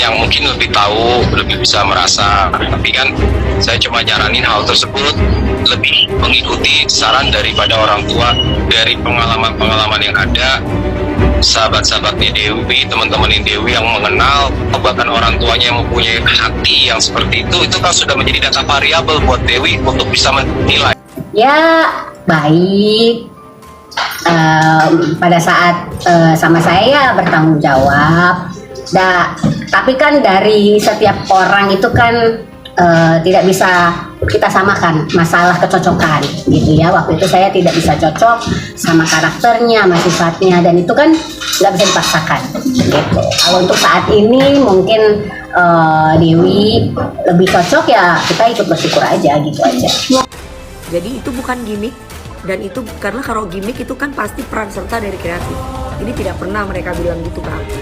yang mungkin lebih tahu, lebih bisa merasa. Tapi kan saya cuma nyaranin hal tersebut lebih mengikuti saran daripada orang tua. Dari pengalaman-pengalaman yang ada, sahabat-sahabatnya Dewi, teman-teman Dewi yang mengenal, bahkan orang tuanya yang mempunyai hati yang seperti itu kan sudah menjadi data variabel buat Dewi untuk bisa menilai. Ya baik, pada saat sama saya bertanggung jawab. Tapi kan dari setiap orang itu kan tidak bisa kita samakan masalah kecocokan gitu ya. Waktu itu saya tidak bisa cocok sama karakternya, sama sifatnya, dan itu kan nggak bisa dipaksakan gitu. Kalau untuk saat ini mungkin Dewi lebih cocok, ya kita ikut bersyukur aja gitu aja. Jadi itu bukan gimmick, dan itu karena kalau gimmick itu kan pasti peran serta dari kreatif. Ini tidak pernah mereka bilang gitu ke aku.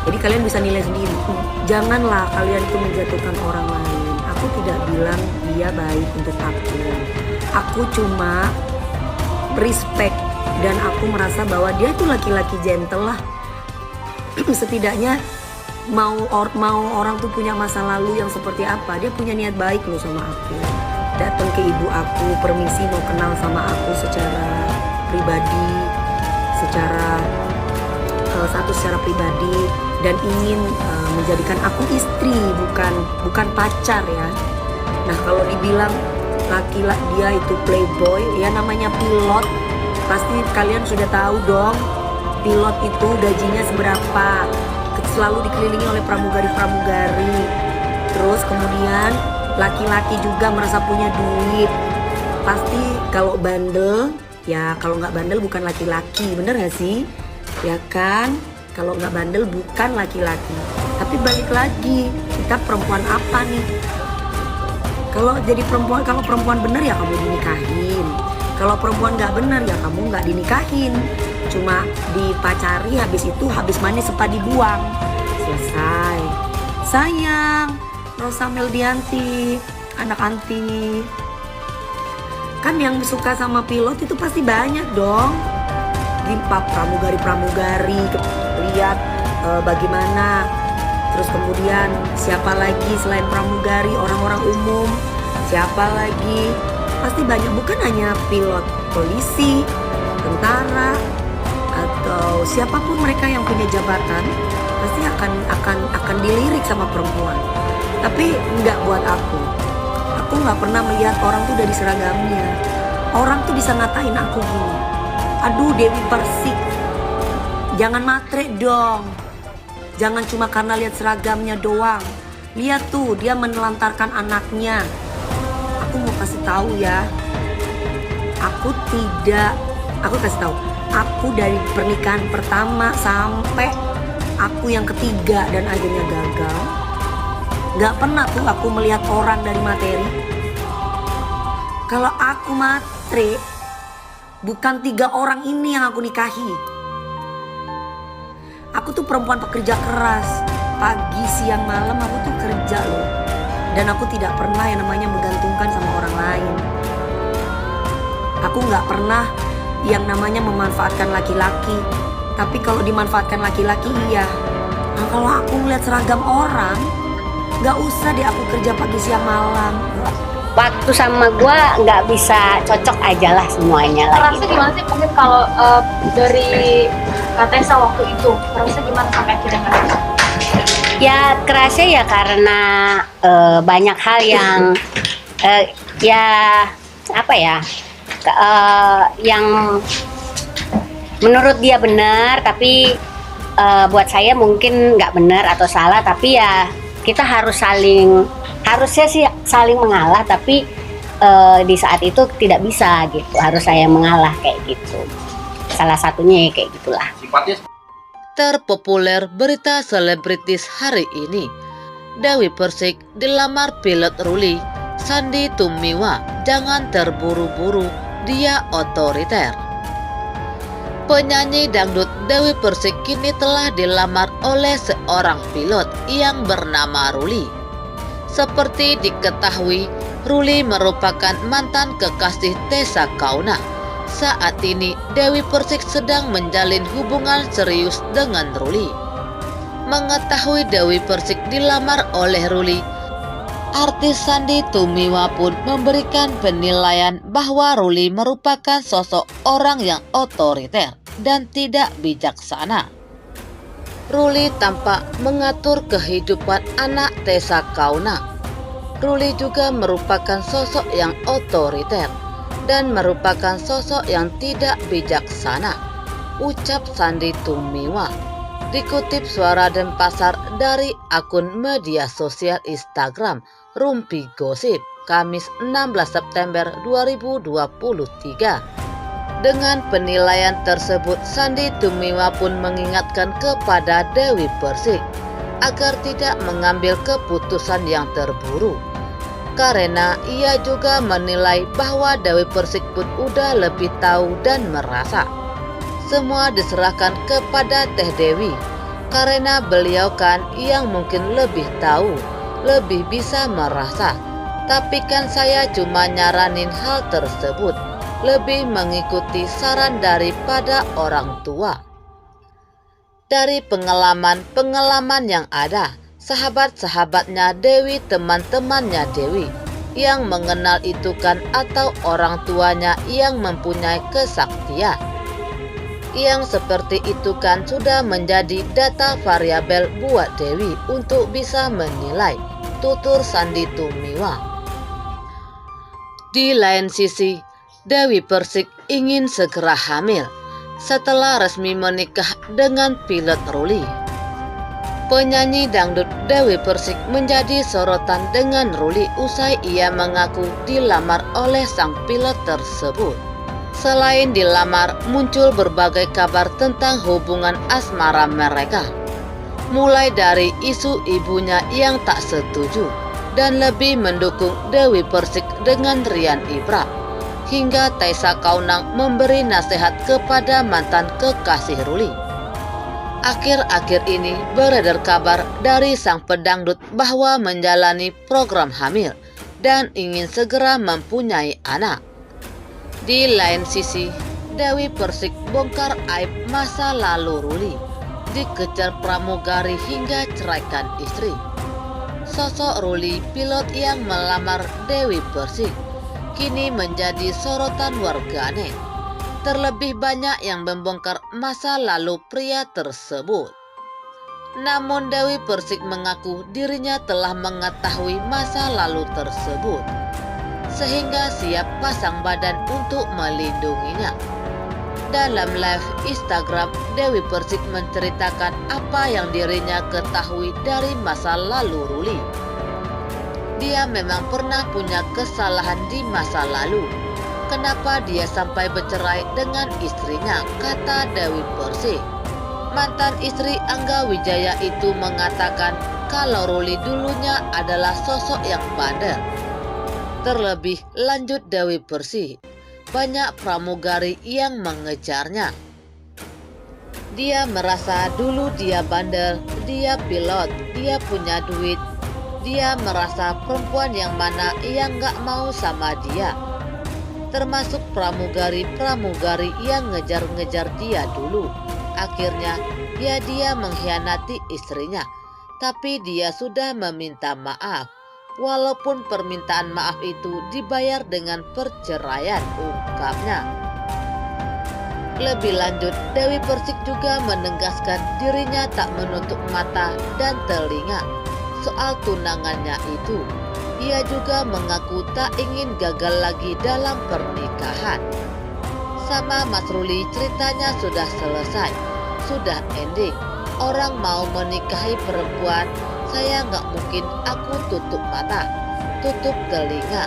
Jadi kalian bisa nilai sendiri. Janganlah kalian itu menjatuhkan orang lain. Aku tidak bilang dia baik untuk aku. Aku cuma respect dan aku merasa bahwa dia itu laki-laki gentle lah. Setidaknya mau orang tuh punya masa lalu yang seperti apa, dia punya niat baik loh sama aku. Datang ke ibu aku, permisi mau kenal sama aku secara pribadi, secara pribadi, dan ingin menjadikan aku istri, bukan pacar ya. Nah kalau dibilang laki-laki dia itu playboy, ya namanya pilot, pasti kalian sudah tahu dong pilot itu gajinya seberapa, selalu dikelilingi oleh pramugari-pramugari. Terus kemudian laki-laki juga merasa punya duit, pasti kalau bandel, ya kalau nggak bandel bukan laki-laki, bener gak sih? Ya kan, kalau nggak bandel bukan laki-laki. Tapi balik lagi, kita perempuan apa nih? Kalau perempuan bener ya kamu dinikahin. Kalau perempuan nggak bener ya kamu nggak dinikahin. Cuma dipacari, habis manis sepa dibuang. Selesai. Sayang, Rosa Meldianti, anak anti. Kan yang suka sama pilot itu pasti banyak dong. Gimpa pramugari, lihat bagaimana. Terus kemudian siapa lagi selain pramugari, orang-orang umum, siapa lagi? Pasti banyak, bukan hanya pilot, polisi, tentara, atau siapapun mereka yang punya jabatan, pasti akan dilirik sama perempuan. Tapi enggak buat aku. Aku nggak pernah melihat orang tuh dari seragamnya. Orang tuh bisa ngatain aku gini, aduh Dewi Persik, jangan matre dong. Jangan cuma karena lihat seragamnya doang. Lihat tuh dia menelantarkan anaknya. Aku mau kasih tahu ya. Aku kasih tahu. Aku dari pernikahan pertama sampai aku yang ketiga dan akhirnya gagal, gak pernah tuh aku melihat orang dari materi. Kalau aku matre, bukan 3 orang ini yang aku nikahi. Aku tuh perempuan pekerja keras, pagi, siang, malam aku tuh kerja loh. Dan aku tidak pernah yang namanya menggantungkan sama orang lain. Aku gak pernah yang namanya memanfaatkan laki-laki. Tapi kalau dimanfaatkan laki-laki iya. Nah kalau aku ngeliat seragam orang, gak usah deh aku kerja pagi, siang, malam. Waktu sama gue nggak bisa cocok aja lah semuanya lah. Rasanya gimana sih mungkin kalau dari Tessa waktu itu, rasanya gimana sampai akhirnya kerasa? Ya kerasnya ya karena banyak hal yang yang menurut dia benar, tapi buat saya mungkin nggak benar atau salah. Tapi ya kita harusnya sih saling mengalah, tapi di saat itu tidak bisa gitu, harus saya yang mengalah kayak gitu. Salah satunya kayak gitulah. Terpopuler berita selebritis hari ini, Dewi Persik dilamar pilot Ruli. Sandy Tumiwa, jangan terburu-buru, dia otoriter. Penyanyi dangdut Dewi Persik kini telah dilamar oleh seorang pilot yang bernama Ruli. Seperti diketahui, Ruli merupakan mantan kekasih Tessa Kaunang. Saat ini Dewi Persik sedang menjalin hubungan serius dengan Ruli. Mengetahui Dewi Persik dilamar oleh Ruli, artis Sandy Tumiwa pun memberikan penilaian bahwa Ruli merupakan sosok orang yang otoriter dan tidak bijaksana. Ruli tampak mengatur kehidupan anak Tessa Kaunang. Ruli juga merupakan sosok yang otoriter dan merupakan sosok yang tidak bijaksana, ucap Sandy Tumiwa. Dikutip Suara Denpasar dari akun media sosial Instagram Rumpi Gosip, Kamis 16 September 2023. Dengan penilaian tersebut, Sandy Tumiwa pun mengingatkan kepada Dewi Persik agar tidak mengambil keputusan yang terburu, karena ia juga menilai bahwa Dewi Persik pun udah lebih tahu dan merasa. Semua diserahkan kepada Teh Dewi, karena beliau kan yang mungkin lebih tahu, lebih bisa merasa. Tapi kan saya cuma nyaranin hal tersebut, lebih mengikuti saran daripada orang tua. Dari pengalaman yang ada, sahabat-sahabatnya Dewi, teman-temannya Dewi yang mengenal itu kan, atau orang tuanya yang mempunyai kesaktian. Yang seperti itu kan sudah menjadi data variabel buat Dewi untuk bisa menilai, tutur Sandy Tumiwa. Di lain sisi, Dewi Persik ingin segera hamil setelah resmi menikah dengan pilot Ruli. Penyanyi dangdut Dewi Persik menjadi sorotan dengan Ruli usai ia mengaku dilamar oleh sang pilot tersebut. Selain dilamar, muncul berbagai kabar tentang hubungan asmara mereka. Mulai dari isu ibunya yang tak setuju dan lebih mendukung Dewi Persik dengan Rian Ibra, hingga Tessa Kaunang memberi nasihat kepada mantan kekasih Ruli. Akhir-akhir ini beredar kabar dari sang pedangdut bahwa menjalani program hamil dan ingin segera mempunyai anak. Di lain sisi, Dewi Persik bongkar aib masa lalu Ruli, dikejar pramugari hingga ceraikan istri. Sosok Ruli, pilot yang melamar Dewi Persik, kini menjadi sorotan warganet. Terlebih banyak yang membongkar masa lalu pria tersebut. Namun Dewi Persik mengaku dirinya telah mengetahui masa lalu tersebut, sehingga siap pasang badan untuk melindunginya. Dalam live Instagram, Dewi Persik menceritakan apa yang dirinya ketahui dari masa lalu Ruli. Dia memang pernah punya kesalahan di masa lalu. Kenapa dia sampai bercerai dengan istrinya, kata Dewi Persik. Mantan istri Angga Wijaya itu mengatakan kalau Ruli dulunya adalah sosok yang bandel. Terlebih lanjut Dewi Persik, banyak pramugari yang mengejarnya. Dia merasa dulu dia bandel, dia pilot, dia punya duit. Dia merasa perempuan yang mana yang gak mau sama dia. Termasuk pramugari-pramugari yang ngejar-ngejar dia dulu. Akhirnya ya dia mengkhianati istrinya, tapi dia sudah meminta maaf. Walaupun permintaan maaf itu dibayar dengan perceraian, ungkapnya. Lebih lanjut, Dewi Persik juga menegaskan dirinya tak menutup mata dan telinga soal tunangannya itu. Ia juga mengaku tak ingin gagal lagi dalam pernikahan. Sama Mas Ruli, ceritanya sudah selesai, sudah ending. Orang mau menikahi perempuan, saya nggak mungkin aku tutup mata, tutup telinga.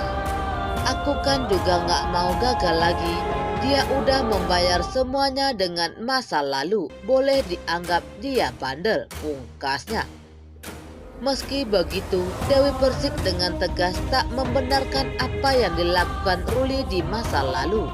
Aku kan juga nggak mau gagal lagi. Dia udah membayar semuanya dengan masa lalu, boleh dianggap dia bandel, pungkasnya. Meski begitu, Dewi Persik dengan tegas tak membenarkan apa yang dilakukan Ruli di masa lalu.